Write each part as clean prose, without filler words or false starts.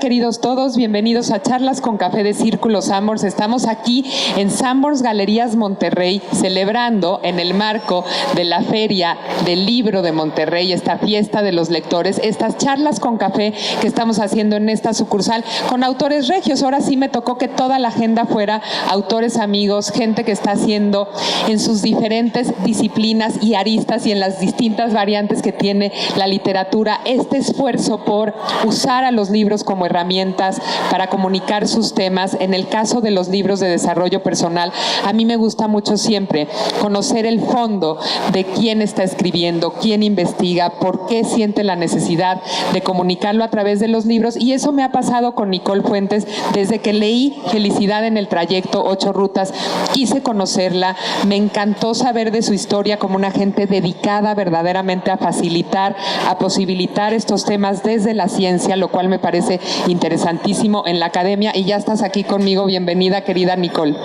queridos todos, bienvenidos a Charlas con Café de Círculo Sanborns. Estamos aquí en Sanborns Galerías Monterrey, celebrando en el marco de la Feria del Libro de Monterrey, esta fiesta de los lectores, estas charlas con café que estamos haciendo en esta sucursal con autores regios. Ahora sí me tocó que toda la agenda fuera autores amigos, gente que está haciendo en sus diferentes disciplinas y aristas y en las distintas variantes que tiene la literatura este esfuerzo por usar a los libros como herramientas para comunicar sus temas. En el caso de los libros de desarrollo personal, a mí me gusta mucho siempre conocer el fondo de quién está escribiendo, quién investiga, por qué siente la necesidad de comunicarlo a través de los libros, y eso me ha pasado con Nicole Fuentes desde que leí Felicidad en el Trayecto, 8 rutas, quise conocerla, me encantó saber de su historia como una gente dedicada verdaderamente a facilitar, a posibilitar estos temas desde la ciencia, lo cual me parece interesantísimo en la academia. Y ya estás aquí conmigo, bienvenida querida Nicole.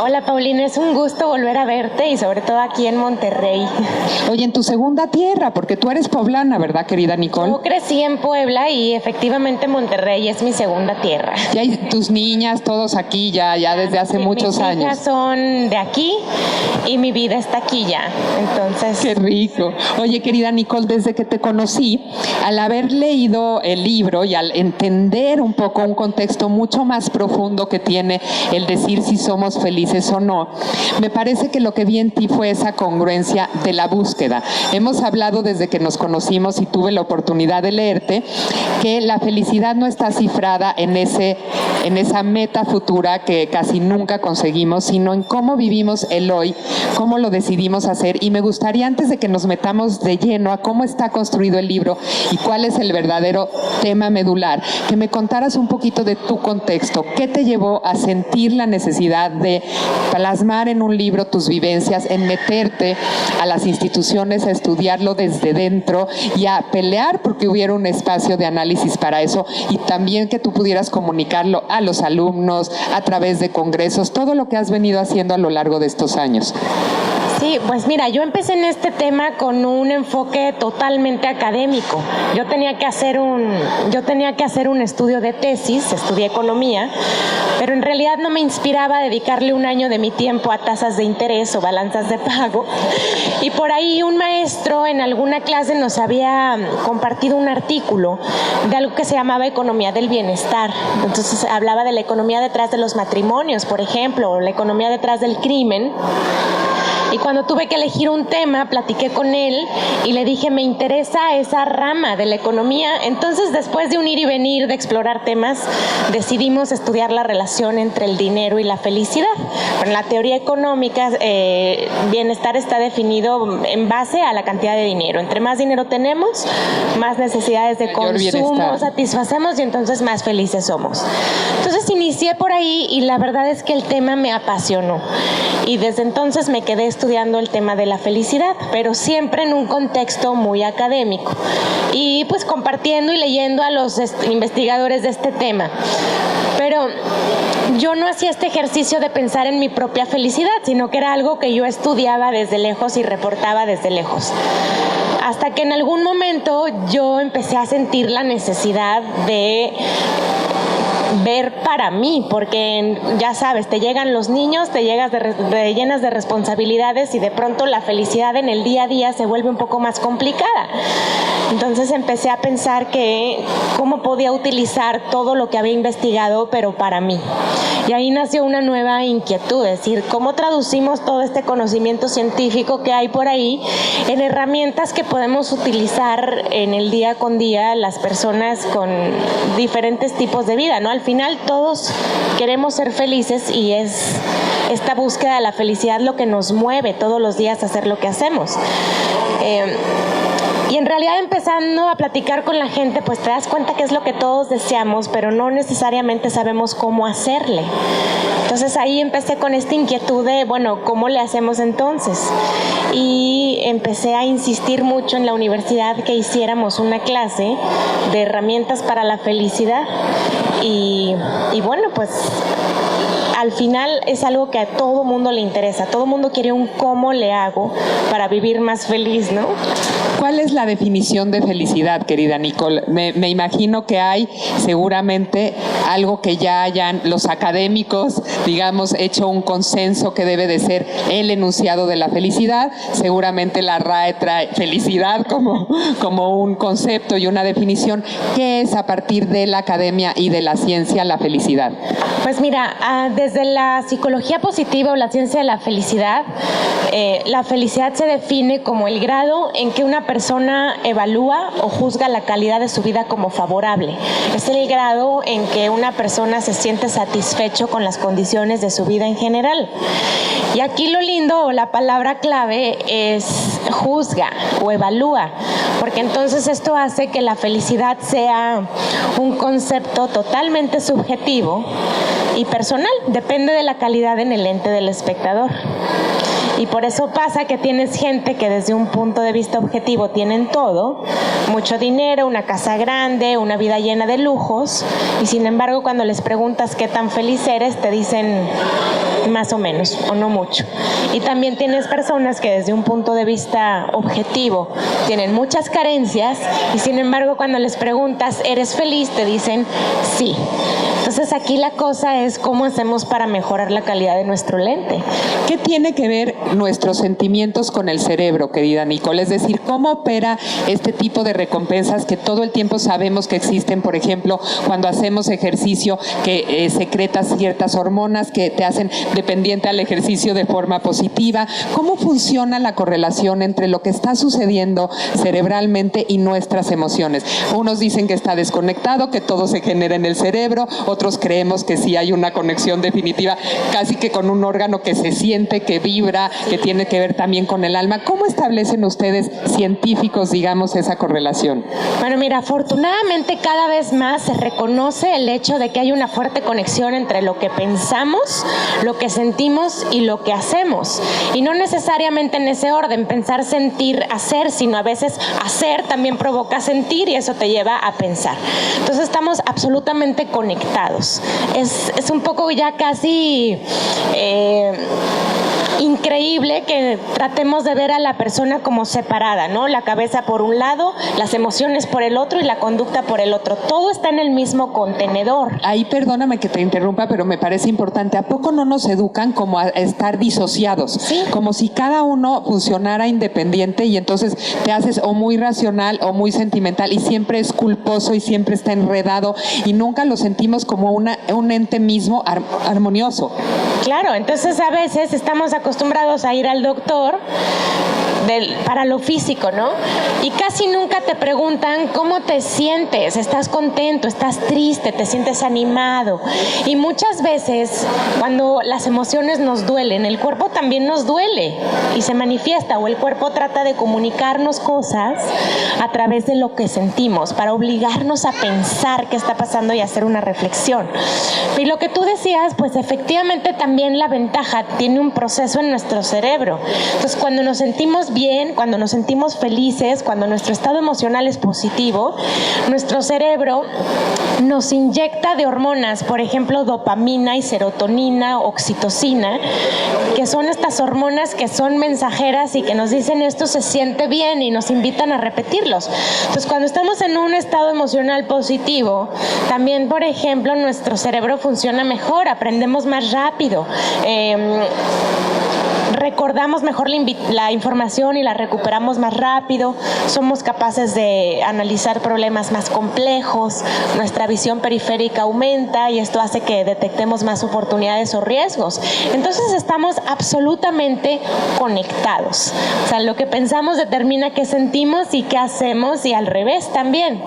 Hola Paulina, es un gusto volver a verte y sobre todo aquí en Monterrey. Oye, en tu segunda tierra, porque tú eres poblana, ¿verdad querida Nicole? Yo crecí en Puebla y efectivamente Monterrey es mi segunda tierra. Ya hay tus niñas, todos aquí ya desde hace muchos años. Mis hijas son de aquí y mi vida está aquí ya, entonces... Qué rico. Oye querida Nicole, desde que te conocí, al haber leído el libro y al entender un poco un contexto mucho más profundo que tiene el decir si somos felices o no, me parece que lo que vi en ti fue esa congruencia de la búsqueda. Hemos hablado desde que nos conocimos y tuve la oportunidad de leerte que la felicidad no está cifrada en esa meta futura que casi nunca conseguimos, sino en cómo vivimos el hoy, cómo lo decidimos hacer. Y me gustaría, antes de que nos metamos de lleno a cómo está construido el libro y cuál es el verdadero tema medular, que me contaras un poquito de tu contexto. ¿Qué te llevó a sentir la necesidad de plasmar en un libro tus vivencias, en meterte a las instituciones a estudiarlo desde dentro y a pelear porque hubiera un espacio de análisis para eso, y también que tú pudieras comunicarlo a los alumnos a través de congresos, todo lo que has venido haciendo a lo largo de estos años? Sí, pues mira, yo empecé en este tema con un enfoque totalmente académico. Yo tenía que hacer un estudio de tesis, estudié economía, pero en realidad no me inspiraba a dedicarle un año de mi tiempo a tasas de interés o balanzas de pago. Y por ahí un maestro en alguna clase nos había compartido un artículo de algo que se llamaba economía del bienestar. Entonces hablaba de la economía detrás de los matrimonios, por ejemplo, o la economía detrás del crimen. Y cuando tuve que elegir un tema, platiqué con él y le dije, me interesa esa rama de la economía. Entonces, después de un ir y venir, de explorar temas, decidimos estudiar la relación entre el dinero y la felicidad. En la teoría económica, bienestar está definido en base a la cantidad de dinero. Entre más dinero tenemos, más necesidades de consumo satisfacemos y entonces más felices somos. Entonces, inicié por ahí y la verdad es que el tema me apasionó. Y desde entonces me quedé estudiando el tema de la felicidad, pero siempre en un contexto muy académico y pues compartiendo y leyendo a los investigadores de este tema. Pero yo no hacía este ejercicio de pensar en mi propia felicidad, sino que era algo que yo estudiaba desde lejos y reportaba desde lejos. Hasta que en algún momento yo empecé a sentir la necesidad de ver para mí, porque ya sabes, te llegan los niños, te llenas de responsabilidades y de pronto la felicidad en el día a día se vuelve un poco más complicada. Entonces empecé a pensar que cómo podía utilizar todo lo que había investigado, pero para mí. Y ahí nació una nueva inquietud, es decir, cómo traducimos todo este conocimiento científico que hay por ahí en herramientas que podemos utilizar en el día con día las personas con diferentes tipos de vida, ¿no? Al final todos queremos ser felices y es esta búsqueda de la felicidad lo que nos mueve todos los días a hacer lo que hacemos. Y en realidad empezando a platicar con la gente, pues te das cuenta que es lo que todos deseamos, pero no necesariamente sabemos cómo hacerle. Entonces ahí empecé con esta inquietud de, bueno, ¿cómo le hacemos entonces? Y empecé a insistir mucho en la universidad que hiciéramos una clase de herramientas para la felicidad. Y bueno, pues al final es algo que a todo mundo le interesa. Todo mundo quiere un cómo le hago para vivir más feliz, ¿no? ¿Cuál es la definición de felicidad, querida Nicole? Me imagino que hay seguramente algo que ya hayan los académicos, digamos, hecho un consenso que debe de ser el enunciado de la felicidad. Seguramente la RAE trae felicidad como un concepto y una definición. ¿Qué es a partir de la academia y de la ciencia la felicidad? Pues mira, desde la psicología positiva o la ciencia de la felicidad se define como el grado en que una persona evalúa o juzga la calidad de su vida como favorable. Es el grado en que una persona se siente satisfecho con las condiciones de su vida en general. Y aquí lo lindo o la palabra clave es juzga o evalúa, porque entonces esto hace que la felicidad sea un concepto totalmente subjetivo y personal, depende de la calidad en el lente del espectador. Y por eso pasa que tienes gente que desde un punto de vista objetivo tienen todo, mucho dinero, una casa grande, una vida llena de lujos, y sin embargo cuando les preguntas qué tan feliz eres, te dicen más o menos o no mucho. Y también tienes personas que desde un punto de vista objetivo tienen muchas carencias y sin embargo cuando les preguntas ¿eres feliz? Te dicen sí. Entonces aquí la cosa es cómo hacemos para mejorar la calidad de nuestro lente. ¿Qué tiene que ver nuestros sentimientos con el cerebro, querida Nicole? Es decir, ¿cómo opera este tipo de recompensas que todo el tiempo sabemos que existen? Por ejemplo, cuando hacemos ejercicio que secretas ciertas hormonas que te hacen dependiente al ejercicio de forma positiva. ¿Cómo funciona la correlación entre lo que está sucediendo cerebralmente y nuestras emociones? Unos dicen que está desconectado, que todo se genera en el cerebro, otros creemos que sí hay una conexión definitiva, casi que con un órgano que se siente, que vibra, que tiene que ver también con el alma. ¿Cómo establecen ustedes, científicos, digamos, esa correlación? Bueno, mira, afortunadamente cada vez más se reconoce el hecho de que hay una fuerte conexión entre lo que pensamos, lo que sentimos y lo que hacemos. Y no necesariamente en ese orden, pensar, sentir, hacer, sino a veces hacer también provoca sentir y eso te lleva a pensar. Entonces estamos absolutamente conectados. Es un poco ya casi increíble que tratemos de ver a la persona como separada, ¿no? La cabeza por un lado, las emociones por el otro y la conducta por el otro. Todo está en el mismo contenedor. Ahí perdóname que te interrumpa, pero me parece importante. ¿A poco no nos educan como a estar disociados? Sí. Como si cada uno funcionara independiente y entonces te haces o muy racional o muy sentimental y siempre es culposo y siempre está enredado y nunca lo sentimos como un ente mismo armonioso. Claro, entonces a veces estamos acostumbrados a ir al doctor para lo físico, ¿no? Y casi nunca te preguntan cómo te sientes, estás contento, estás triste, te sientes animado. Y muchas veces cuando las emociones nos duelen, el cuerpo también nos duele y se manifiesta, o el cuerpo trata de comunicarnos cosas a través de lo que sentimos para obligarnos a pensar qué está pasando y hacer una reflexión. Y lo que tú decías, pues efectivamente también la ventaja tiene un proceso en nuestro cerebro. Entonces cuando nos sentimos bien, cuando nos sentimos felices, cuando nuestro estado emocional es positivo, nuestro cerebro nos inyecta de hormonas, por ejemplo, dopamina y serotonina, oxitocina, que son estas hormonas que son mensajeras y que nos dicen esto se siente bien y nos invitan a repetirlos. Entonces, cuando estamos en un estado emocional positivo, también, por ejemplo, nuestro cerebro funciona mejor, aprendemos más rápido, recordamos mejor la información y la recuperamos más rápido, somos capaces de analizar problemas más complejos, nuestra visión periférica aumenta y esto hace que detectemos más oportunidades o riesgos. Entonces estamos absolutamente conectados. O sea, lo que pensamos determina qué sentimos y qué hacemos y al revés también.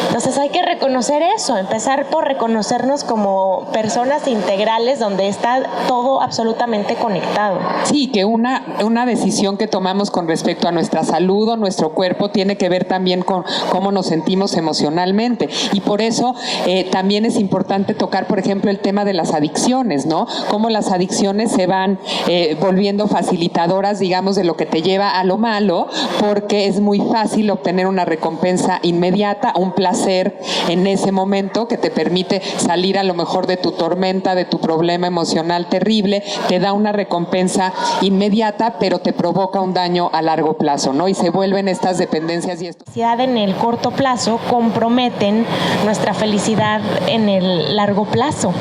Entonces hay que reconocer eso, empezar por reconocernos como personas integrales donde está todo absolutamente conectado. Sí, que una decisión que tomamos con respecto a nuestra salud o nuestro cuerpo tiene que ver también con cómo nos sentimos emocionalmente. Y por eso también es importante tocar, por ejemplo, el tema de las adicciones, ¿no? Cómo las adicciones se van volviendo facilitadoras, digamos, de lo que te lleva a lo malo, porque es muy fácil obtener una recompensa inmediata, un placer en ese momento que te permite salir a lo mejor de tu tormenta, de tu problema emocional terrible, te da una recompensa inmediata, pero te provoca un daño a largo plazo, ¿no? Y se vuelven estas dependencias y esto. En el corto plazo comprometen nuestra felicidad en el largo plazo.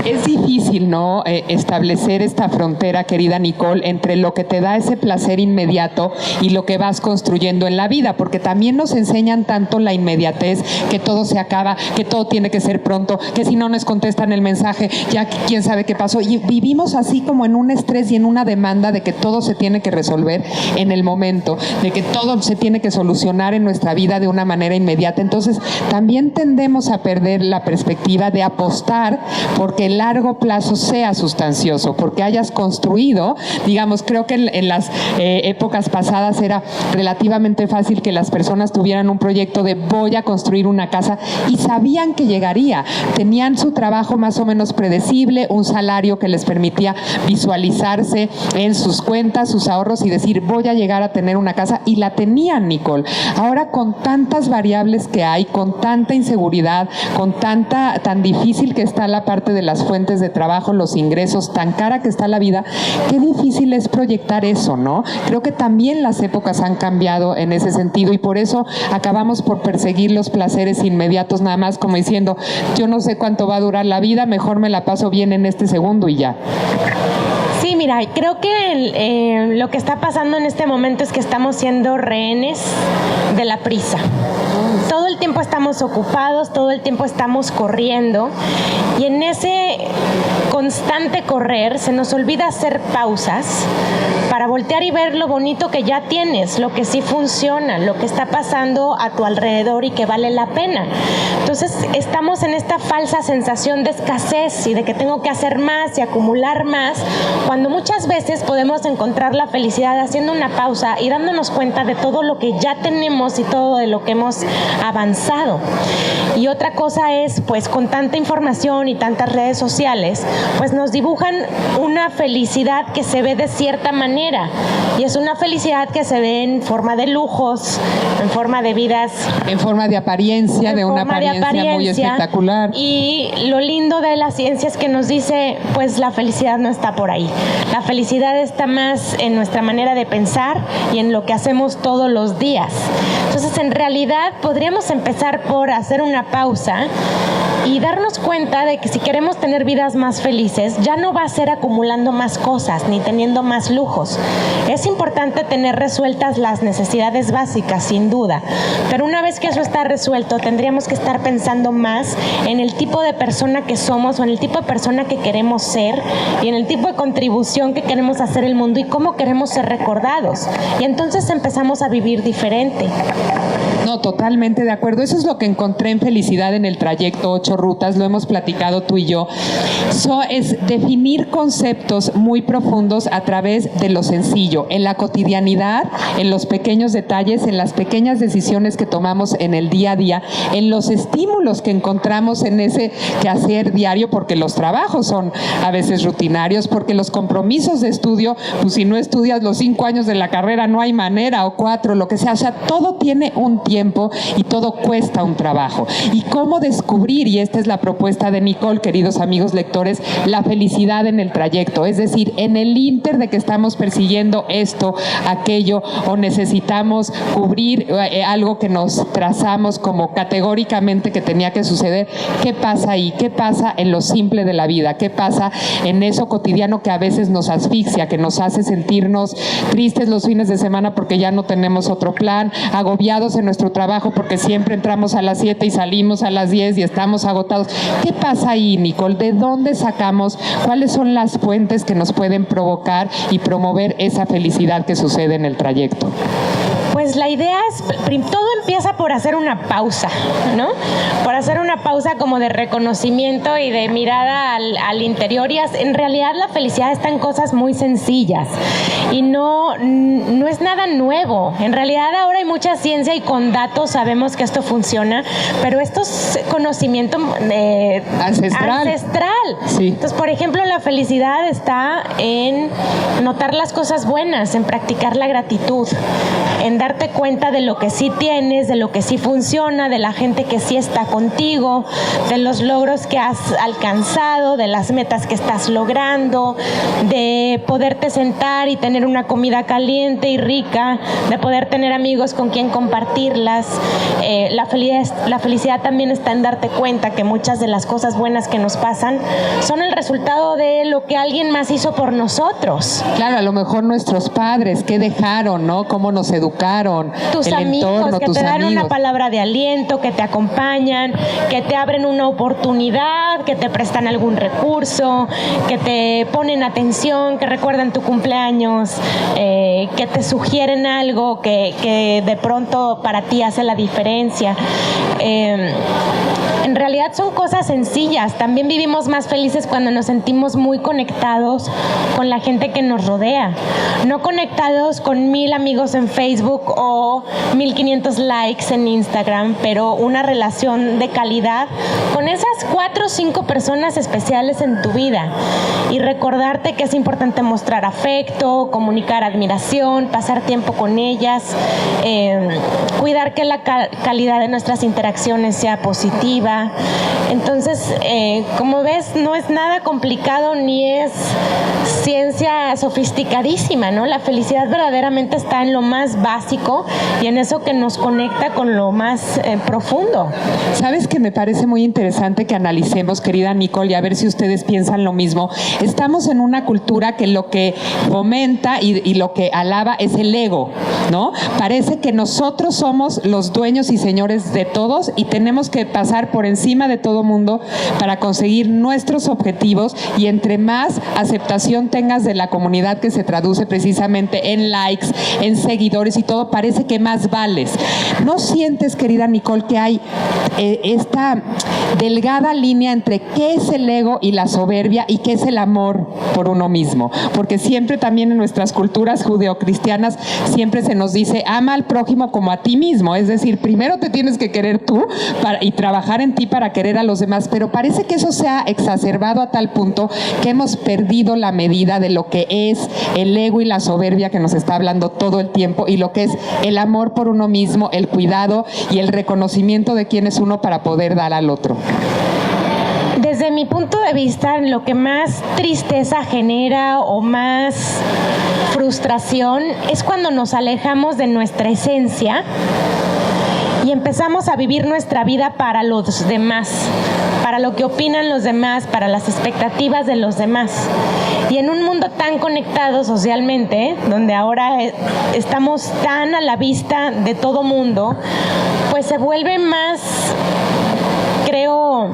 Es difícil, ¿no? Establecer esta frontera, querida Nicole, entre lo que te da ese placer inmediato y lo que vas construyendo en la vida, porque también nos enseñan tanto la inmediatez, que todo se acaba, que todo tiene que ser pronto, que si no nos contestan el mensaje, ya quién sabe qué pasó. Y vivimos así como en un estrés y en una demanda de que todo se tiene que resolver en el momento, de que todo se tiene que solucionar en nuestra vida de una manera inmediata. Entonces, también tendemos a perder la perspectiva de apostar porque el largo plazo sea sustancioso, porque hayas construido, digamos, creo que en las épocas pasadas era relativamente fácil que las personas tuvieran un proyecto de voy a construir una casa y sabían que llegaría, tenían su trabajo más o menos predecible, un salario que les permitía visualizarse en sus cuentas, sus ahorros y decir voy a llegar a tener una casa, y la tenían, Nicole. Ahora, con tantas variables que hay, con tanta inseguridad, con tan difícil que está la parte de las fuentes de trabajo, los ingresos, tan cara que está la vida, qué difícil es proyectar eso, ¿no? Creo que también las épocas han cambiado en ese sentido y por eso acabamos por perseguir los placeres inmediatos, nada más como diciendo, yo no sé cuánto va a durar la vida, mejor me la paso bien en este segundo y ya. Sí, mira, creo que lo que está pasando en este momento es que estamos siendo rehenes de la prisa. Todo el tiempo estamos ocupados, todo el tiempo estamos corriendo y en ese constante correr se nos olvida hacer pausas para voltear y ver lo bonito que ya tienes, lo que sí funciona, lo que está pasando a tu alrededor y que vale la pena. Entonces estamos en esta falsa sensación de escasez y de que tengo que hacer más y acumular más, cuando muchas veces podemos encontrar la felicidad haciendo una pausa y dándonos cuenta de todo lo que ya tenemos y todo de lo que hemos avanzado. Y otra cosa es, pues con tanta información y tantas redes sociales, pues nos dibujan una felicidad que se ve de cierta manera y es una felicidad que se ve en forma de lujos, en forma de vidas, en forma de apariencia, de una apariencia muy espectacular. Y lo lindo de la ciencia es que nos dice, pues la felicidad no está por ahí. La felicidad está más en nuestra manera de pensar y en lo que hacemos todos los días. Entonces, en realidad, podríamos empezar por hacer una pausa y darnos cuenta de que si queremos tener vidas más felices, ya no va a ser acumulando más cosas ni teniendo más lujos. Es importante tener resueltas las necesidades básicas, sin duda, pero una vez que eso está resuelto, tendríamos que estar pensando más en el tipo de persona que somos o en el tipo de persona que queremos ser y en el tipo de contribución que queremos hacer al mundo y cómo queremos ser recordados. Y entonces empezamos a vivir diferente. No, totalmente de acuerdo. Eso es lo que encontré en Felicidad en el trayecto 8 rutas, lo hemos platicado tú y yo. Es definir conceptos muy profundos a través de lo sencillo, en la cotidianidad, en los pequeños detalles, en las pequeñas decisiones que tomamos en el día a día, en los estímulos que encontramos en ese quehacer diario, porque los trabajos son a veces rutinarios, porque los compromisos de estudio, pues si no estudias los 5 años de la carrera no hay manera, o 4, lo que sea, o sea, todo tiene un tiempo y todo cuesta un trabajo. Y cómo descubrir, y esta es la propuesta de Nicole, queridos amigos lectores, la felicidad en el trayecto, es decir, en el ínter de que estamos persiguiendo esto, aquello, o necesitamos cubrir algo que nos trazamos como categóricamente que tenía que suceder. ¿Qué pasa ahí? ¿Qué pasa en lo simple de la vida? ¿Qué pasa en eso cotidiano que a veces nos asfixia, que nos hace sentirnos tristes los fines de semana porque ya no tenemos otro plan, agobiados en nuestro trabajo porque siempre entramos a las 7 y salimos a las 10 y estamos agotados? ¿Qué pasa ahí, Nicole? ¿De dónde sacamos? ¿Cuáles son las fuentes que nos pueden provocar y promover esa felicidad que sucede en el trayecto? Pues la idea es, todo empieza por hacer una pausa, ¿no? Por hacer una pausa como de reconocimiento y de mirada al interior. Y en realidad la felicidad está en cosas muy sencillas y no es nada nuevo. En realidad ahora hay mucha ciencia y con datos sabemos que esto funciona, pero esto es conocimiento ancestral. Sí. Entonces, por ejemplo, la felicidad está en notar las cosas buenas, en practicar la gratitud, en darte cuenta de lo que sí tienes, eres, de lo que sí funciona, de la gente que sí está contigo, de los logros que has alcanzado, de las metas que estás logrando, de poderte sentar y tener una comida caliente y rica, de poder tener amigos con quien compartirlas. La felicidad también está en darte cuenta que muchas de las cosas buenas que nos pasan son el resultado de lo que alguien más hizo por nosotros. Claro, a lo mejor nuestros padres, ¿qué dejaron, no? ¿Cómo nos educaron? Tus el amigos entorno, que tus te dan amigos. una palabra de aliento, que te acompañan, que te abren una oportunidad, que te prestan algún recurso, que te ponen atención, que recuerdan tu cumpleaños, que te sugieren algo que de pronto para ti hace la diferencia. En realidad son cosas sencillas. También vivimos más felices cuando nos sentimos muy conectados con la gente que nos rodea. No conectados con 1000 amigos en Facebook o 1500 likes en Instagram, pero una relación de calidad con esas 4 o 5 personas especiales en tu vida. Y recordarte que es importante mostrar afecto, comunicar admiración, pasar tiempo con ellas, cuidar que la calidad de nuestras interacciones sea positiva. Entonces, como ves, no es nada complicado ni es ciencia sofisticadísima, ¿no? La felicidad verdaderamente está en lo más básico y en eso que nos conecta con lo más profundo. ¿Sabes que me parece muy interesante que analicemos, querida Nicole, y a ver si ustedes piensan lo mismo? Estamos en una cultura que lo que fomenta y lo que alaba es el ego, ¿no? Parece que nosotros somos los dueños y señores de todos y tenemos que pasar por encima de todo mundo para conseguir nuestros objetivos, y entre más aceptación tengas de la comunidad, que se traduce precisamente en likes, en seguidores y todo, parece que más vales. ¿No sientes, querida Nicole, que hay esta delgada línea entre qué es el ego y la soberbia y qué es el amor por uno mismo? Porque siempre también en nuestras culturas judeocristianas siempre se nos dice: ama al prójimo como a ti mismo, es decir, primero te tienes que querer tú y trabajar en ti para querer a los demás, pero parece que eso se ha exacerbado a tal punto que hemos perdido la medida de lo que es el ego y la soberbia que nos está hablando todo el tiempo, y lo que es el amor por uno mismo, el cuidado y el reconocimiento de quién es uno para poder dar al otro. Desde mi punto de vista, lo que más tristeza genera o más frustración es cuando nos alejamos de nuestra esencia y empezamos a vivir nuestra vida para los demás, para lo que opinan los demás, para las expectativas de los demás. Y en un mundo tan conectado socialmente, donde ahora estamos tan a la vista de todo mundo, pues se vuelve más, creo,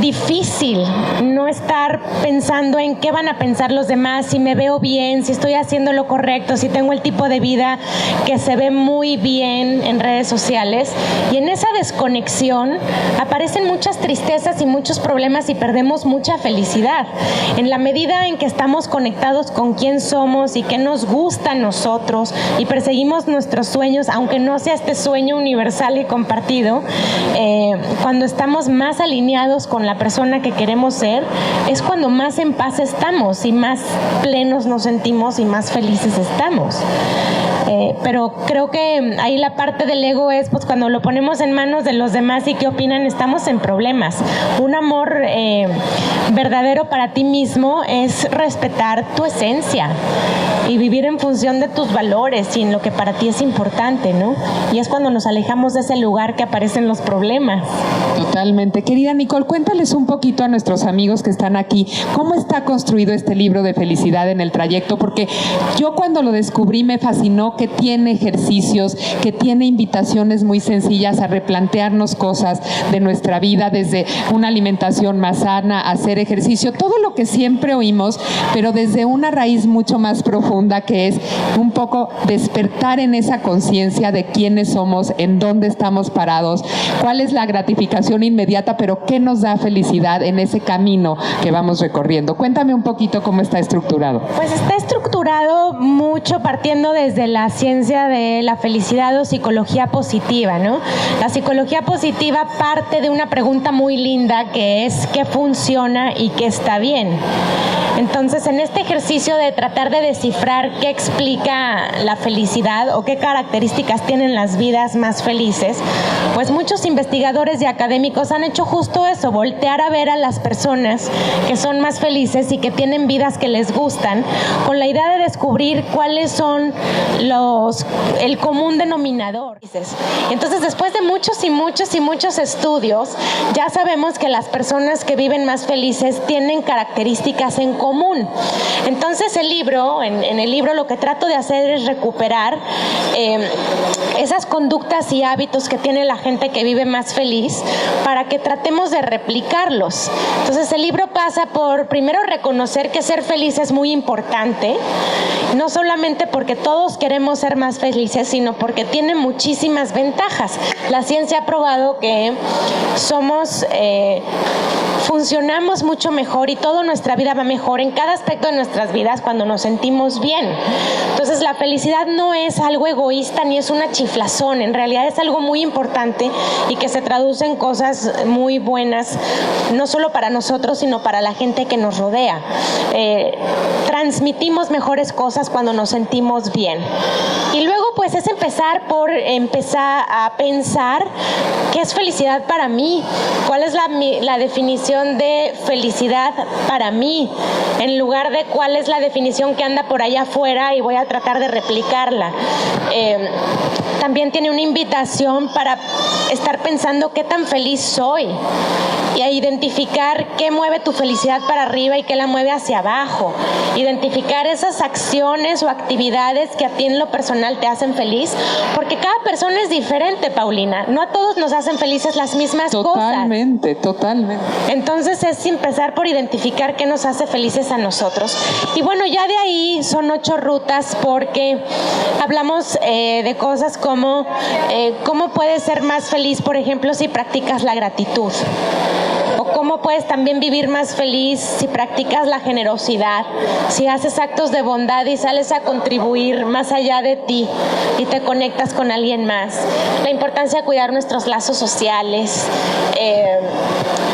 difícil no estar pensando en qué van a pensar los demás, si me veo bien, si estoy haciendo lo correcto, si tengo el tipo de vida que se ve muy bien en redes sociales. Y en esa desconexión aparecen muchas tristezas y muchos problemas y perdemos mucha felicidad. En la medida en que estamos conectados con quién somos y qué nos gusta a nosotros y perseguimos nuestros sueños, aunque no sea este sueño universal y compartido, cuando estamos más alineados con la persona que queremos ser, es cuando más en paz estamos y más plenos nos sentimos y más felices estamos. Pero creo que ahí la parte del ego es pues cuando lo ponemos en manos de los demás y qué opinan, estamos en problemas. Un amor verdadero para ti mismo es respetar tu esencia y vivir en función de tus valores y en lo que para ti es importante, ¿no? Y es cuando nos alejamos de ese lugar que aparecen los problemas. Totalmente. Querida Nicole, cuéntales un poquito a nuestros amigos que están aquí, ¿cómo está construido este libro de felicidad en el trayecto? Porque yo cuando lo descubrí me fascinó que tiene ejercicios, que tiene invitaciones muy sencillas a replantearnos cosas de nuestra vida, desde una alimentación más sana, hacer ejercicio, todo lo que siempre oímos, pero desde una raíz mucho más profunda, que es un poco despertar en esa conciencia de quiénes somos, en dónde estamos parados, cuál es la gratificación inmediata, pero qué nos da felicidad en ese camino que vamos recorriendo. Cuéntame un poquito cómo está estructurado. Pues está estructurado mucho partiendo desde la ciencia de la felicidad o psicología positiva, ¿no? La psicología positiva parte de una pregunta muy linda que es ¿qué funciona y qué está bien? Entonces, en este ejercicio de tratar de descifrar qué explica la felicidad o qué características tienen las vidas más felices, pues muchos investigadores y académicos han hecho justo eso, voltear a ver a las personas que son más felices y que tienen vidas que les gustan, con la idea de descubrir cuáles son el común denominador. Entonces, después de muchos y muchos y muchos estudios, ya sabemos que las personas que viven más felices tienen características en común. Entonces, en el libro lo que trato de hacer es recuperar esas conductas y hábitos que tiene la gente que vive más feliz para que tratemos de replicarlos. Entonces, el libro pasa por, primero, reconocer que ser feliz es muy importante, no solamente porque todos queremos ser más felices, sino porque tiene muchísimas ventajas. La ciencia ha probado que funcionamos mucho mejor y toda nuestra vida va mejor en cada aspecto de nuestras vidas cuando nos sentimos bien. Entonces, la felicidad no es algo egoísta ni es una chiflazón, en realidad es algo muy importante y que se traduce en cosas muy buenas, no solo para nosotros, sino para la gente que nos rodea. Transmitimos mejores cosas cuando nos sentimos bien. Y luego, pues, es empezar a pensar qué es felicidad para mí, cuál es la definición de felicidad para mí, en lugar de cuál es la definición que anda por allá afuera y voy a tratar de replicarla. También tiene una invitación para estar pensando qué tan feliz soy y a identificar qué mueve tu felicidad para arriba y qué la mueve hacia abajo. Identificar esas acciones o actividades que a ti en lo personal te hacen feliz, porque cada persona es diferente, Paulina. No a todos nos hacen felices las mismas cosas. Totalmente. Entonces es empezar por identificar qué nos hace felices a nosotros. Y bueno, ya de ahí son 8 rutas, porque hablamos de cosas como cómo puedes ser más feliz, por ejemplo, si practicas la gratitud. O cómo puedes también vivir más feliz si practicas la generosidad, si haces actos de bondad y sales a contribuir más allá de ti y te conectas con alguien más. La importancia de cuidar nuestros lazos sociales,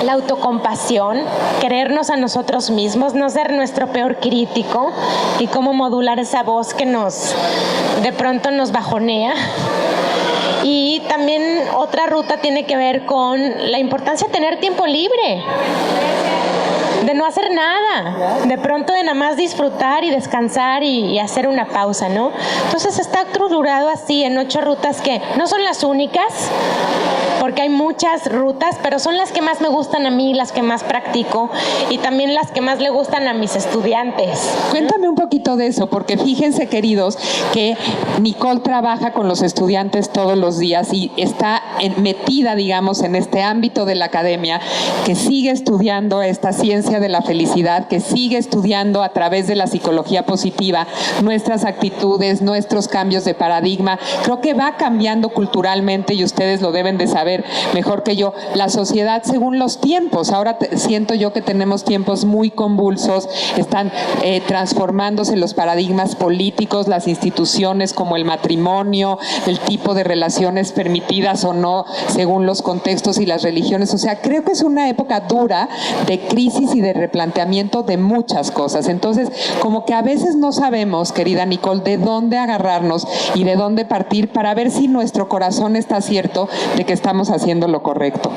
la autocompasión, querernos a nosotros mismos, no ser nuestro peor crítico y cómo modular esa voz que de pronto nos bajonea. Y también otra ruta tiene que ver con la importancia de tener tiempo libre, de no hacer nada, de pronto de nada más disfrutar y descansar y hacer una pausa, ¿no? Entonces está estructurado así en 8 rutas que no son las únicas, porque hay muchas rutas, pero son las que más me gustan a mí, las que más practico y también las que más le gustan a mis estudiantes. Cuéntame un poquito de eso, porque fíjense, queridos, que Nicole trabaja con los estudiantes todos los días y está metida, digamos, en este ámbito de la academia, que sigue estudiando esta ciencia de la felicidad, que sigue estudiando a través de la psicología positiva nuestras actitudes, nuestros cambios de paradigma. Creo que va cambiando culturalmente y ustedes lo deben de saber mejor que yo, la sociedad según los tiempos. Ahora siento yo que tenemos tiempos muy convulsos, están transformándose los paradigmas políticos, las instituciones como el matrimonio, el tipo de relaciones permitidas o no según los contextos y las religiones. O sea, creo que es una época dura de crisis y de replanteamiento de muchas cosas. Entonces, como que a veces no sabemos, querida Nicole, de dónde agarrarnos y de dónde partir para ver si nuestro corazón está cierto de que estamos haciendo lo correcto.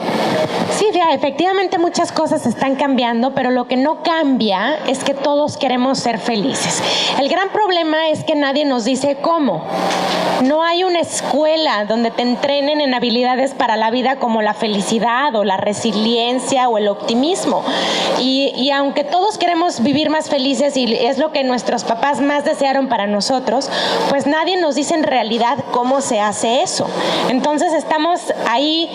Sí, efectivamente muchas cosas están cambiando, pero lo que no cambia es que todos queremos ser felices. El gran problema es que nadie nos dice cómo. No hay una escuela donde te entrenen en habilidades para la vida como la felicidad o la resiliencia o el optimismo. Y aunque todos queremos vivir más felices y es lo que nuestros papás más desearon para nosotros, pues nadie nos dice en realidad cómo se hace eso. Entonces estamos ahí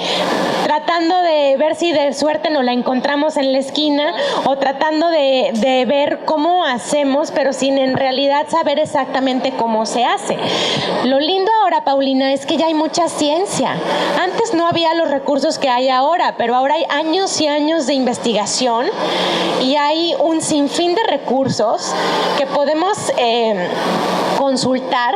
tratando de ver si de suerte nos la encontramos en la esquina o tratando de ver cómo hacemos, pero sin en realidad saber exactamente cómo se hace. Lo lindo ahora, Paulina, es que ya hay mucha ciencia. Antes no había los recursos que hay ahora, pero ahora hay años y años de investigación y hay un sinfín de recursos que podemos consultar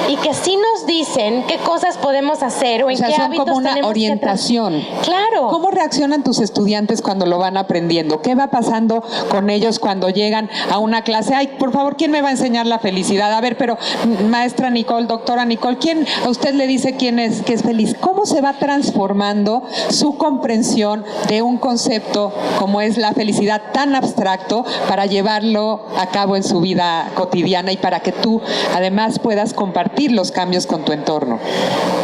y que sí nos dicen qué cosas podemos hacer o en qué son hábitos como una tenemos orientación. Claro. ¿Cómo reaccionan tus estudiantes cuando lo van aprendiendo? ¿Qué va pasando con ellos cuando llegan a una clase? Ay, por favor, ¿quién me va a enseñar la felicidad? A ver, pero maestra Nicole, doctora Nicole, ¿quién a usted le dice quién es que es feliz? ¿Cómo se va transformando su comprensión de un concepto como es la felicidad tan abstracto para llevarlo a cabo en su vida cotidiana y para que tú además puedas compartir los cambios con tu entorno?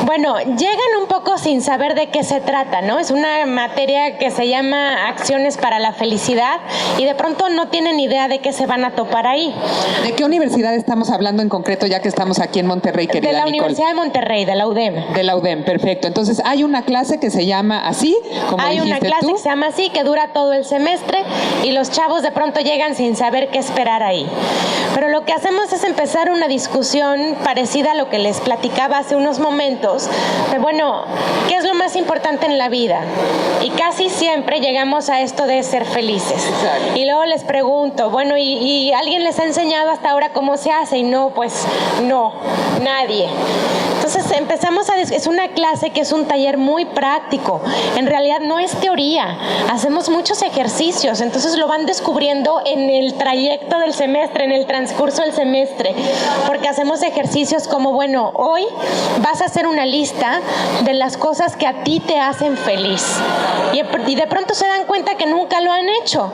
Bueno, llegan un poco sin saber de qué se trata, ¿no? Es una materia que se llama Acciones para la Felicidad y de pronto no tienen idea de qué se van a topar ahí. ¿De qué universidad estamos hablando en concreto, ya que estamos aquí en Monterrey, querida De la Nicole? Universidad de Monterrey, de la UDEM. De la UDEM, perfecto. Entonces, hay una clase que se llama así, como Hay una dijiste clase tú. que se llama así, que dura todo el semestre y los chavos de pronto llegan sin saber qué esperar ahí. Pero lo que hacemos es empezar una discusión parecida a lo que les platicaba hace unos momentos, de bueno, ¿qué es lo más importante en la vida? Y casi siempre llegamos a esto de ser felices. Exacto. Y luego les pregunto, bueno, ¿y alguien les ha enseñado hasta ahora cómo se hace? Y no, pues no, nadie. Entonces empezamos es una clase que es un taller muy práctico. En realidad no es teoría, hacemos muchos ejercicios, entonces lo van descubriendo en el trayecto del semestre, en el transcurso del semestre, porque hacemos ejercicios como, bueno, hoy vas a hacer una lista de las cosas que a ti te hacen feliz. Y de pronto se dan cuenta que nunca lo han hecho.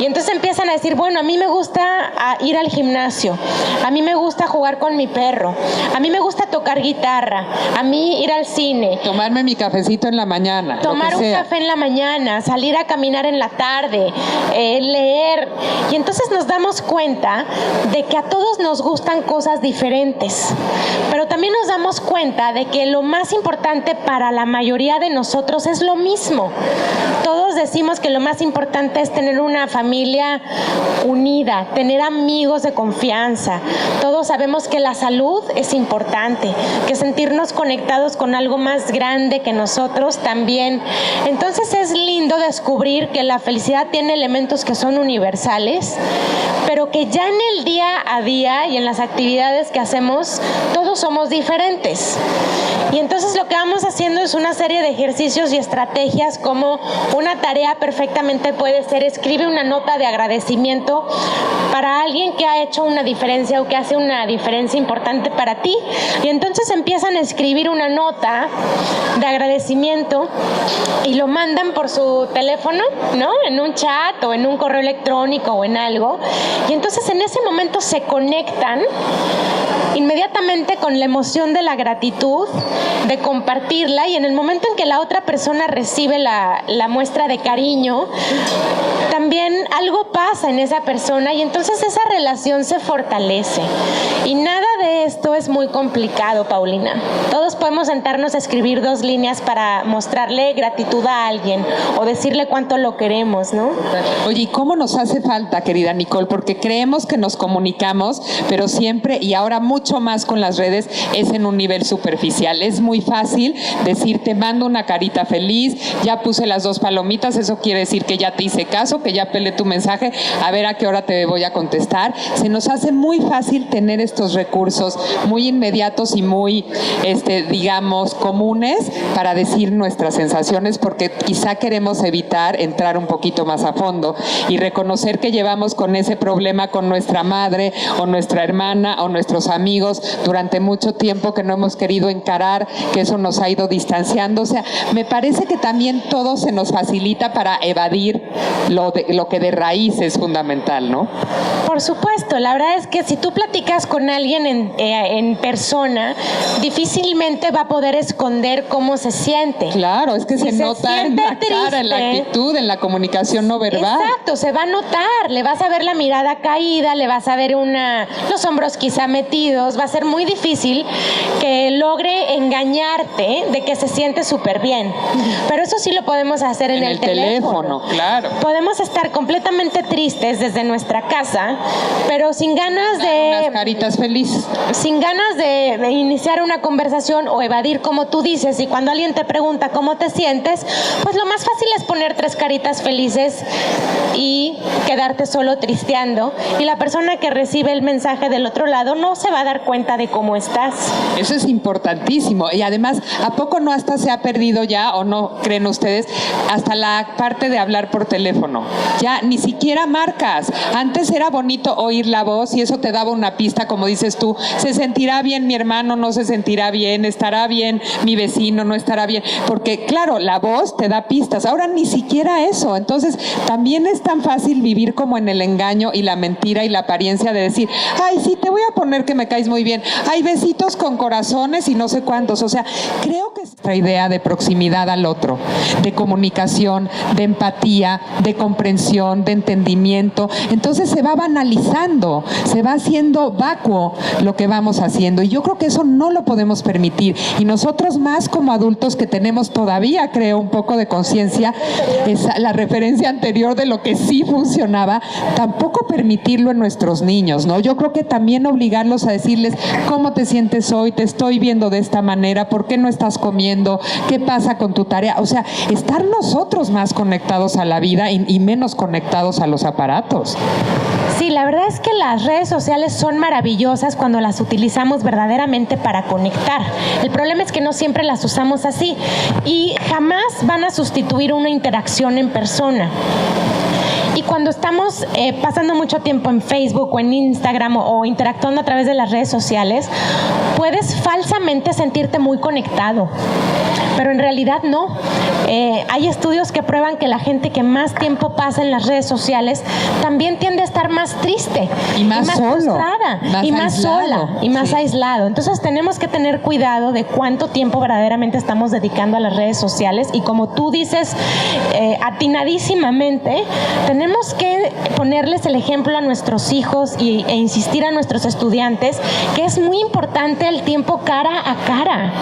Y entonces empiezan a decir, bueno, a mí me gusta ir al gimnasio, a mí me gusta jugar con mi perro, a mí me gusta tocar guitarra, a mí ir al cine. Tomarme mi cafecito en la mañana. Tomar un café en la mañana, salir a caminar en la tarde, leer. Y entonces nos damos cuenta de que a todos nos gustan cosas diferentes. Pero también nos damos cuenta de que lo más importante para la mayoría de nosotros es lo mismo. Todos decimos que lo más importante es tener una familia unida, tener amigos de confianza. Todos sabemos que la salud es importante, que sentirnos conectados con algo más grande que nosotros también. Entonces es lindo descubrir que la felicidad tiene elementos que son universales, pero que ya en el día a día y en las actividades que hacemos, todos somos diferentes. Y entonces lo que vamos haciendo es una serie de ejercicios y estrategias, como una tarea perfectamente puede ser: escribe una nota de agradecimiento para alguien que ha hecho una diferencia o que hace una diferencia importante para ti. Y entonces empiezan a escribir una nota de agradecimiento y lo mandan por su teléfono, ¿no? En un chat o en un correo electrónico o en algo. Y entonces en ese momento se conectan inmediatamente con la emoción de la gratitud, de compartirla, y en el momento en que la otra persona recibe la muestra de cariño, también algo pasa en esa persona y entonces esa relación se fortalece. Y nada de esto es muy complicado, Paulina. Todos podemos sentarnos a escribir 2 líneas para mostrarle gratitud a alguien o decirle cuánto lo queremos, ¿no? Oye, ¿y cómo nos hace falta, querida Nicole? Porque creemos que nos comunicamos, pero siempre, y ahora mucho más con las redes, es en un nivel superficial. Es muy fácil decir, te mando una carita feliz, ya puse las 2 palomitas, eso quiere decir que ya te hice caso, que ya pelé tu mensaje, a ver a qué hora te voy a contestar. Se nos hace muy fácil tener estos recursos muy inmediatos y muy, digamos, comunes para decir nuestras sensaciones, porque quizá queremos evitar entrar un poquito más a fondo y reconocer que llevamos con ese problema con nuestra madre o nuestra hermana o nuestros amigos durante mucho tiempo, que no hemos querido encarar, que eso nos ha ido distanciando. O sea, me parece que también todo se nos facilita para evadir lo que de raíz es fundamental, ¿no? Por supuesto, la verdad es que si tú platicas con alguien en persona, difícilmente va a poder esconder cómo se siente. Claro, es que Si se nota en la cara, en la actitud, en la comunicación no verbal. Exacto, se va a notar, le vas a ver la mirada caída, le vas a ver los hombros quizá metidos, va a ser muy difícil que logre engañarte de que se siente súper bien. Pero eso sí lo podemos hacer en el teléfono. Claro. Podemos estar completamente tristes desde nuestra casa, pero sin ganas de... Unas caritas felices. sin ganas de iniciar una conversación o evadir, como tú dices, y cuando alguien te pregunta cómo te sientes, pues lo más fácil es poner 3 caritas felices y quedarte solo tristeando, y la persona que recibe el mensaje del otro lado no se va a dar cuenta de cómo estás. Eso es importantísimo. Y además, ¿a poco no hasta se ha perdido ya, o no creen ustedes, hasta la parte de hablar por teléfono? Ya ni siquiera marcas. Antes era bonito oír la voz y eso te daba una pista, como dices tú. ¿Se sentirá bien mi hermano? ¿No se sentirá bien? ¿Estará bien mi vecino? ¿No estará bien? Porque claro, la voz te da pistas. Ahora ni siquiera eso. Entonces también es tan fácil vivir como en el engaño y la mentira y la apariencia de decir, ay, sí, te voy a poner que me caes muy bien. Hay besitos con corazones y no sé cuántos. O sea, creo que esta idea de proximidad al otro, de comunicación, de empatía, de comprensión, de entendimiento, entonces se va banalizando, se va haciendo vacuo lo que vamos haciendo, y yo creo que eso no lo podemos permitir, y nosotros más como adultos que tenemos todavía, creo, un poco de conciencia, la referencia anterior de lo que sí funcionaba, tampoco permitirlo en nuestros niños, ¿no? Yo creo que también obligarlos a decirles cómo te sientes hoy, te estoy viendo de esta manera, ¿por qué no estás comiendo? ¿Qué pasa con tu tarea? O sea, estar nosotros más conectados a la vida y menos conectados a los aparatos. Sí, la verdad es que las redes sociales son maravillosas cuando las utilizamos verdaderamente para conectar. El problema es que no siempre las usamos así y jamás van a sustituir una interacción en persona. Y cuando estamos pasando mucho tiempo en Facebook o en Instagram o interactuando a través de las redes sociales, puedes falsamente sentirte muy conectado, pero en realidad no. Hay estudios que prueban que la gente que más tiempo pasa en las redes sociales también tiende a estar más triste y más frustrada y más sola y más aislado. Entonces tenemos que tener cuidado de cuánto tiempo verdaderamente estamos dedicando a las redes sociales, y como tú dices atinadísimamente, tenemos que ponerles el ejemplo a nuestros hijos e insistir a nuestros estudiantes que es muy importante el tiempo cara a cara.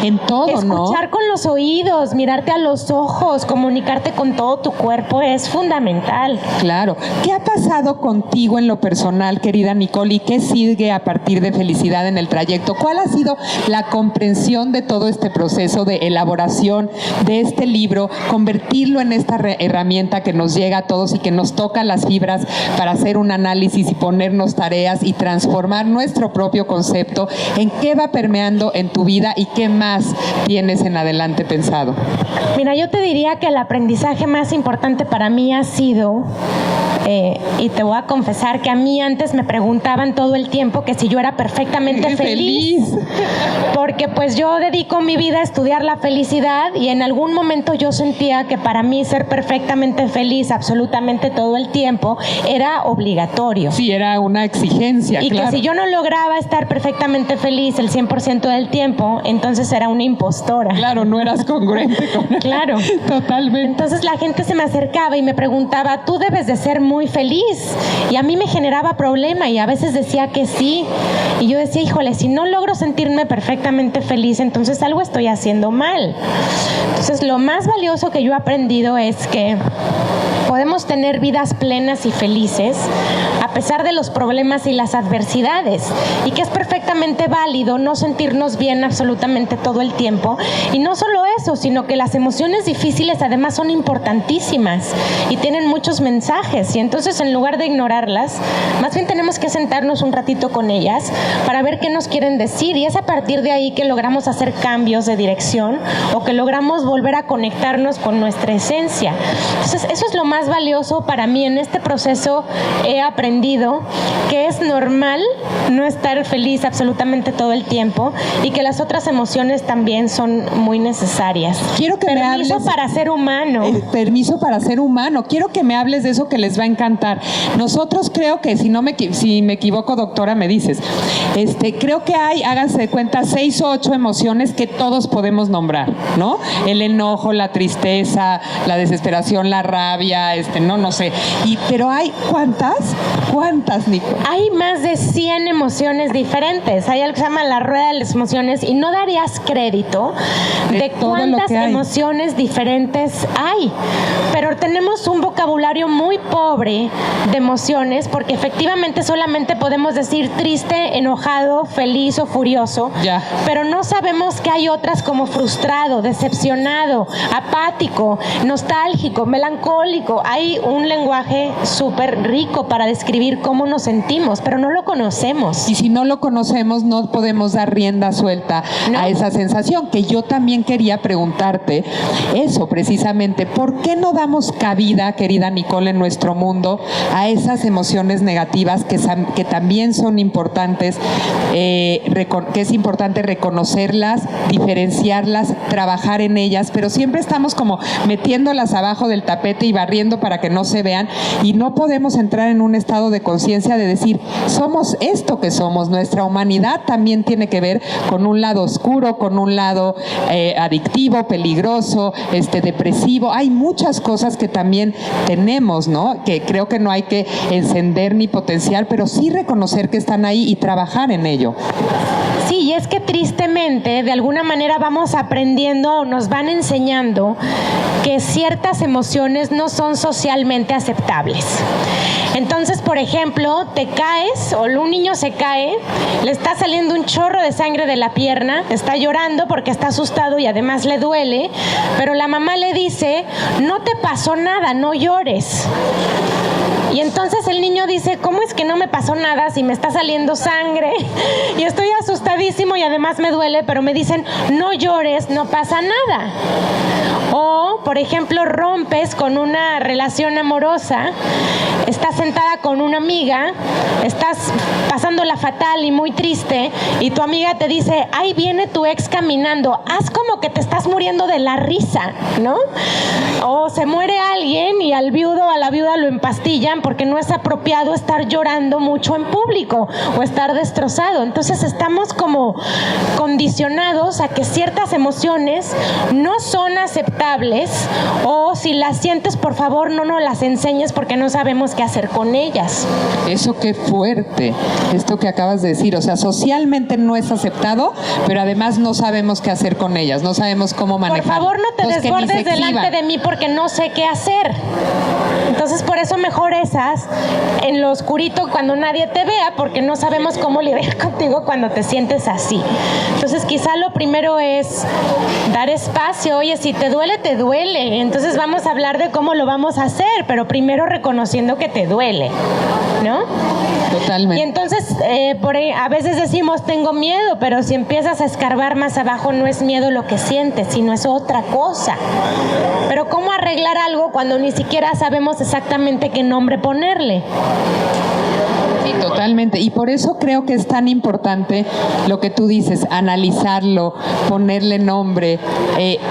En todo, ¿no? Escuchar con los oídos, mirarte a los ojos, comunicarte con todo tu cuerpo es fundamental. Claro. ¿Qué ha pasado contigo en lo personal, querida Nicole, y qué sigue a partir de Felicidad en el trayecto? ¿Cuál ha sido la comprensión de todo este proceso de elaboración de este libro, convertirlo en esta herramienta que nos llega a todos y que nos toca las fibras para hacer un análisis y ponernos tareas y transformar nuestro propio concepto? ¿En qué va permeando en tu vida y qué más tienes en adelante pensado? Mira, yo te diría que el aprendizaje más importante para mí ha sido, y te voy a confesar que a mí antes me preguntaban todo el tiempo que si yo era perfectamente feliz, porque pues yo dedico mi vida a estudiar la felicidad, y en algún momento yo sentía que para mí ser perfectamente feliz absolutamente todo el tiempo era obligatorio. Sí, era una exigencia, y claro. Que si yo no lograba estar perfectamente feliz el 100% del tiempo, entonces era una impostora. Claro, no eras congruente con él. Claro. Totalmente. Entonces la gente se me acercaba y me preguntaba, tú debes de ser muy feliz. Y a mí me generaba problema y a veces decía que sí. Y yo decía, híjole, si no logro sentirme perfectamente feliz, entonces algo estoy haciendo mal. Entonces lo más valioso que yo he aprendido es que podemos tener vidas plenas y felices a pesar de los problemas y las adversidades, y que es perfectamente válido no sentirnos bien absolutamente todo el tiempo. Y no solo eso, sino que las emociones difíciles además son importantísimas y tienen muchos mensajes, y entonces en lugar de ignorarlas, más bien tenemos que sentarnos un ratito con ellas para ver qué nos quieren decir, y es a partir de ahí que logramos hacer cambios de dirección o que logramos volver a conectarnos con nuestra esencia. Entonces eso es lo más valioso para mí en este proceso. He aprendido que es normal no estar feliz absolutamente todo el tiempo y que las otras emociones también son muy necesarias. Quiero que permiso para ser humano. Permiso para ser humano. Quiero que me hables de eso, que les va a encantar. Nosotros creo que, si me equivoco, doctora, me dices, creo que hay, háganse de cuenta, 6 o 8 emociones que todos podemos nombrar, ¿no? El enojo, la tristeza, la desesperación, la rabia, no sé. Pero hay, ¿cuántas ¿Cuántas, Nico? Hay más de 100 emociones diferentes. Hay algo que se llama la rueda de las emociones y no darías crédito de cuántas emociones diferentes hay. Pero tenemos un vocabulario muy pobre de emociones porque efectivamente solamente podemos decir triste, enojado, feliz o furioso. Ya. Pero no sabemos que hay otras como frustrado, decepcionado, apático, nostálgico, melancólico. Hay un lenguaje súper rico para describir cómo nos sentimos, pero no lo conocemos. Y si no lo conocemos, no podemos dar rienda suelta a esa sensación, que yo también quería preguntarte eso precisamente. ¿Por qué no damos cabida, querida Nicole, en nuestro mundo a esas emociones negativas que también son importantes, que es importante reconocerlas, diferenciarlas, trabajar en ellas, pero siempre estamos como metiéndolas abajo del tapete y barriendo para que no se vean, y no podemos entrar en un estado de conciencia de decir, somos esto que somos, nuestra humanidad también tiene que ver con un lado oscuro, con un lado adictivo, peligroso, depresivo. Hay muchas cosas que también tenemos, ¿no? Que creo que no hay que encender ni potenciar, pero sí reconocer que están ahí y trabajar en ello. Sí, y es que tristemente, de alguna manera vamos aprendiendo o nos van enseñando que ciertas emociones no son socialmente aceptables. Entonces, por ejemplo, te caes o un niño se cae, le está saliendo un chorro de sangre de la pierna, está llorando porque está asustado y además le duele, pero la mamá le dice, no te pasó nada, no llores. Y entonces el niño dice, ¿cómo es que no me pasó nada si me está saliendo sangre? Y estoy asustadísimo y además me duele, pero me dicen, no llores, no pasa nada. O, por ejemplo, rompes con una relación amorosa, estás sentada con una amiga, estás pasándola fatal y muy triste, y tu amiga te dice, ahí viene tu ex caminando, haz como que te estás muriendo de la risa, ¿no? O se muere alguien y al viudo o a la viuda lo empastillan porque no es apropiado estar llorando mucho en público o estar destrozado. Entonces estamos como condicionados a que ciertas emociones no son aceptables, o si las sientes, por favor, no nos las enseñes porque no sabemos qué hacer con ellas. Eso qué fuerte, esto que acabas de decir, o sea, socialmente no es aceptado, pero además no sabemos qué hacer con ellas, no sabemos cómo manejar. Por favor, no te desbordes delante de mí porque no sé qué hacer. Entonces, por eso mejor esas en lo oscurito cuando nadie te vea, porque no sabemos cómo lidiar contigo cuando te sientes así. Entonces, quizá lo primero es dar espacio. Oye, si te duele, te duele. Entonces vamos a hablar de cómo lo vamos a hacer, pero primero reconociendo que te duele, ¿no? Totalmente. Y entonces, a veces decimos, tengo miedo, pero si empiezas a escarbar más abajo, no es miedo lo que sientes, sino es otra cosa. Pero ¿cómo arreglar algo cuando ni siquiera sabemos exactamente qué nombre ponerle? Sí, totalmente. Y por eso creo que es tan importante lo que tú dices, analizarlo, ponerle nombre,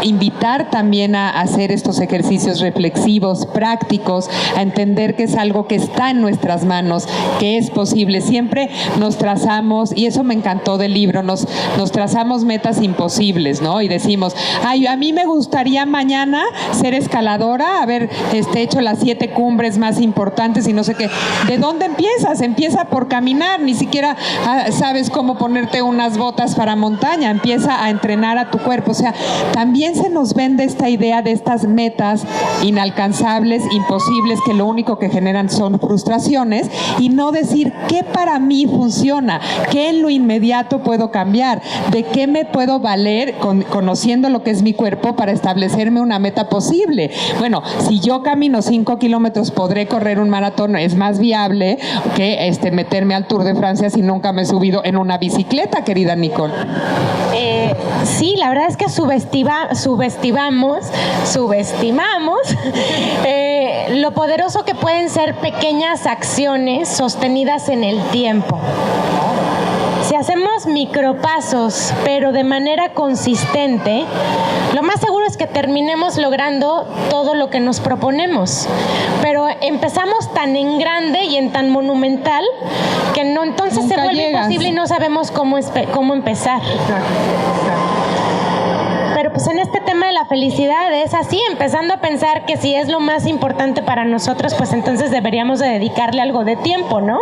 invitar también a hacer estos ejercicios reflexivos, prácticos, a entender que es algo que está en nuestras manos, que es posible. Siempre nos trazamos, y eso me encantó del libro, nos trazamos metas imposibles, ¿no? Y decimos, ay, a mí me gustaría mañana ser escaladora, haber hecho las 7 cumbres más importantes y no sé qué. ¿De dónde empiezas? Empieza por caminar, ni siquiera sabes cómo ponerte unas botas para montaña, empieza a entrenar a tu cuerpo. O sea, también se nos vende esta idea de estas metas inalcanzables, imposibles, que lo único que generan son frustraciones, y no decir qué para mí funciona, qué en lo inmediato puedo cambiar, de qué me puedo valer conociendo lo que es mi cuerpo para establecerme una meta posible. Bueno, si yo camino 5 kilómetros, podré correr un maratón, es más viable que meterme al Tour de Francia si nunca me he subido en una bicicleta, querida Nicole. Sí, la verdad es que subestimamos lo poderoso que pueden ser pequeñas acciones sostenidas en el tiempo. Si hacemos micropasos, pero de manera consistente, lo más seguro es que terminemos logrando todo lo que nos proponemos. Pero empezamos tan en grande y en tan monumental que no, entonces nunca se vuelve imposible y no sabemos cómo empezar. Pero pues en este tema de la felicidad es así, empezando a pensar que si es lo más importante para nosotros, pues entonces deberíamos de dedicarle algo de tiempo, ¿no?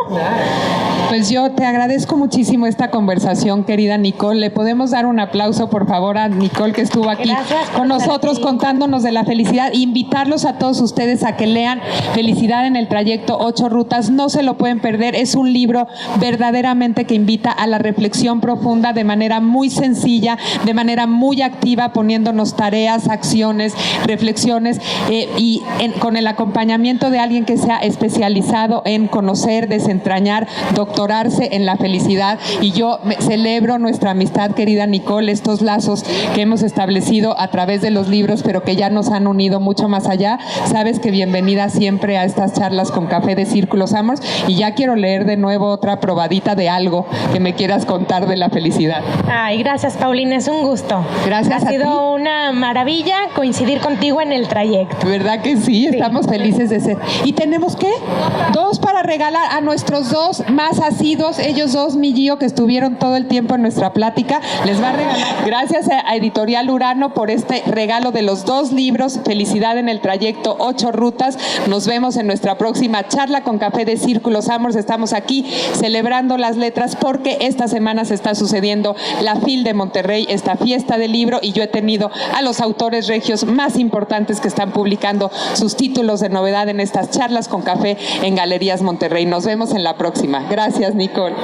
Pues yo te agradezco muchísimo esta conversación, querida Nicole. ¿Le podemos dar un aplauso, por favor, a Nicole, que estuvo aquí con nosotros contándonos de la felicidad? Invitarlos a todos ustedes a que lean Felicidad en el Trayecto, 8 rutas. No se lo pueden perder. Es un libro verdaderamente que invita a la reflexión profunda de manera muy sencilla, de manera muy activa, poniéndonos tareas, acciones, reflexiones con el acompañamiento de alguien que sea especializado en conocer, desentrañar, doctorarse en la felicidad. Y yo celebro nuestra amistad, querida Nicole, estos lazos que hemos establecido a través de los libros, pero que ya nos han unido mucho más allá. Sabes que bienvenida siempre a estas charlas con café de Círculos Amors, y ya quiero leer de nuevo otra probadita de algo que me quieras contar de la felicidad. Ay, gracias, Paulina, es un gusto. Gracias a ti. Ha sido una maravilla coincidir contigo en el trayecto. ¿Verdad que sí? Estamos felices de ser. ¿Y tenemos qué? 2 para regalar a nuestros 2 más asidos, ellos 2, mi Gio, que estuvieron todo el tiempo en nuestra plática. Les va a regalar. Gracias a Editorial Urano por este regalo de los 2 libros, Felicidad en el Trayecto, 8 rutas. Nos vemos en nuestra próxima charla con café de Círculos Amors. Estamos aquí celebrando las letras porque esta semana se está sucediendo la FIL de Monterrey, esta fiesta del libro, y yo he tenido a los autores regios más importantes que están publicando sus títulos de novedad en estas charlas con café en Galerías Monterrey. Nos vemos en la próxima. Gracias, Nicole.